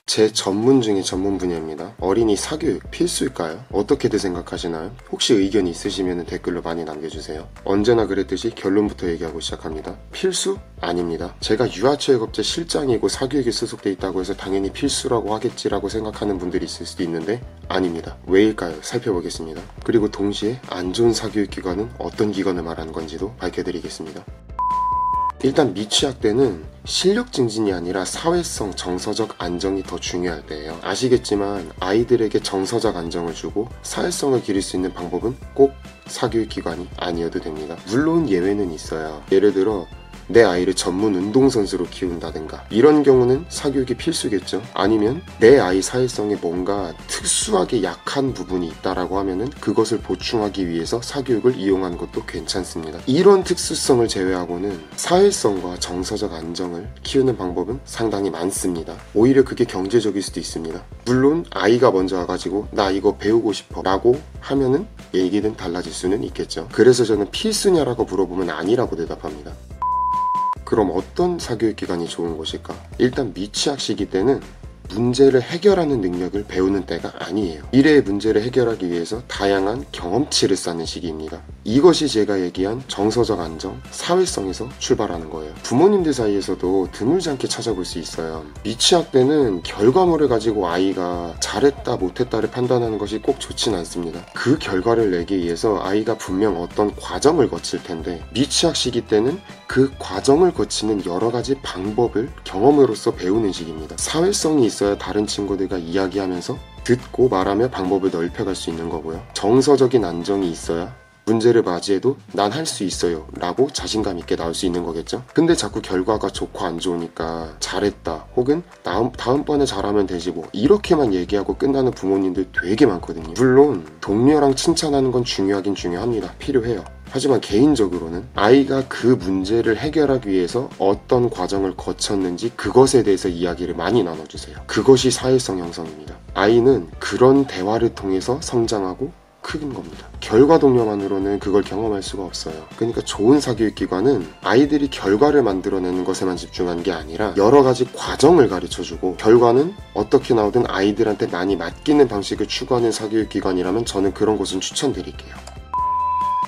제 전문 중에 전문 분야입니다. 어린이 사교육 필수일까요? 어떻게들 생각하시나요? 혹시 의견이 있으시면 댓글로 많이 남겨주세요. 언제나 그랬듯이 결론부터 얘기하고 시작합니다. 필수? 아닙니다. 제가 유아체육업체 실장이고 사교육에 소속돼 있다고 해서 당연히 필수라고 하겠지라고 생각하는 분들이 있을 수도 있는데 아닙니다. 왜일까요? 살펴보겠습니다. 그리고 동시에 안 좋은 사교육 기관은 어떤 기관을 말하는 건지도 밝혀드리겠습니다. 일단 미취학 때는 실력 증진이 아니라 사회성, 정서적 안정이 더 중요할 때예요. 아시겠지만 아이들에게 정서적 안정을 주고 사회성을 기를 수 있는 방법은 꼭 사교육기관이 아니어도 됩니다. 물론 예외는 있어요. 예를 들어 내 아이를 전문 운동선수로 키운다든가 이런 경우는 사교육이 필수겠죠. 아니면 내 아이 사회성에 뭔가 특수하게 약한 부분이 있다라고 하면은 그것을 보충하기 위해서 사교육을 이용하는 것도 괜찮습니다. 이런 특수성을 제외하고는 사회성과 정서적 안정을 키우는 방법은 상당히 많습니다. 오히려 그게 경제적일 수도 있습니다. 물론 아이가 먼저 와가지고 나 이거 배우고 싶어 라고 하면은 얘기는 달라질 수는 있겠죠. 그래서 저는 필수냐라고 물어보면 아니라고 대답합니다. 그럼 어떤 사교육기관이 좋은 곳일까? 일단 미취학 시기 때는 문제를 해결하는 능력을 배우는 때가 아니에요. 미래의 문제를 해결하기 위해서 다양한 경험치를 쌓는 시기입니다. 이것이 제가 얘기한 정서적 안정, 사회성에서 출발하는 거예요. 부모님들 사이에서도 드물지 않게 찾아볼 수 있어요. 미취학 때는 결과물을 가지고 아이가 잘했다 못했다를 판단하는 것이 꼭 좋진 않습니다. 그 결과를 내기 위해서 아이가 분명 어떤 과정을 거칠 텐데 미취학 시기 때는 그 과정을 거치는 여러 가지 방법을 경험으로써 배우는 시기입니다. 사회성이 있어야 다른 친구들과 이야기하면서 듣고 말하며 방법을 넓혀갈 수 있는 거고요. 정서적인 안정이 있어야 문제를 맞이해도 난 할 수 있어요 라고 자신감 있게 나올 수 있는 거겠죠. 근데 자꾸 결과가 좋고 안 좋으니까 잘했다 혹은 다음번에 잘하면 되지 뭐 이렇게만 얘기하고 끝나는 부모님들 되게 많거든요. 물론 동료랑 칭찬하는 건 중요하긴 중요합니다. 필요해요. 하지만 개인적으로는 아이가 그 문제를 해결하기 위해서 어떤 과정을 거쳤는지 그것에 대해서 이야기를 많이 나눠주세요. 그것이 사회성 형성입니다. 아이는 그런 대화를 통해서 성장하고 크는 겁니다. 결과 동료만으로는 그걸 경험할 수가 없어요. 그러니까 좋은 사교육기관은 아이들이 결과를 만들어내는 것에만 집중하는 게 아니라 여러 가지 과정을 가르쳐주고 결과는 어떻게 나오든 아이들한테 많이 맡기는 방식을 추구하는 사교육기관이라면 저는 그런 곳은 추천드릴게요.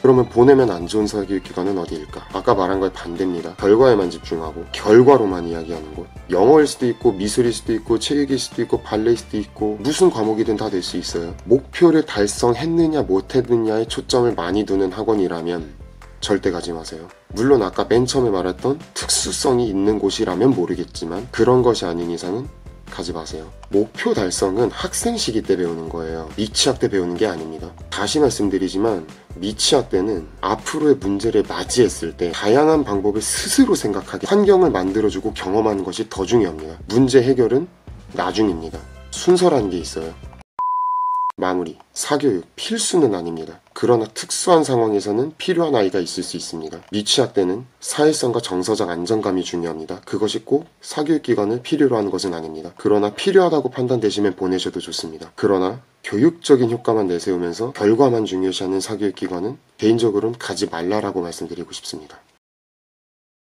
그러면 보내면 안 좋은 사교육기관은 어디일까? 아까 말한 거의 반대입니다. 결과에만 집중하고 결과로만 이야기하는 곳. 영어일 수도 있고 미술일 수도 있고 체육일 수도 있고 발레일 수도 있고 무슨 과목이든 다 될 수 있어요. 목표를 달성했느냐 못했느냐에 초점을 많이 두는 학원이라면 절대 가지 마세요. 물론 아까 맨 처음에 말했던 특수성이 있는 곳이라면 모르겠지만 그런 것이 아닌 이상은 가지 마세요. 목표 달성은 학생 시기 때 배우는 거예요. 미취학 때 배우는 게 아닙니다. 다시 말씀드리지만 미취학 때는 앞으로의 문제를 맞이했을 때 다양한 방법을 스스로 생각하게 환경을 만들어주고 경험하는 것이 더 중요합니다. 문제 해결은 나중입니다. 순서라는 게 있어요. 마무리. 사교육 필수는 아닙니다. 그러나 특수한 상황에서는 필요한 아이가 있을 수 있습니다. 미취학 때는 사회성과 정서적 안정감이 중요합니다. 그것이 꼭 사교육기관을 필요로 하는 것은 아닙니다. 그러나 필요하다고 판단되시면 보내셔도 좋습니다. 그러나 교육적인 효과만 내세우면서 결과만 중요시하는 사교육기관은 개인적으로는 가지 말라라고 말씀드리고 싶습니다.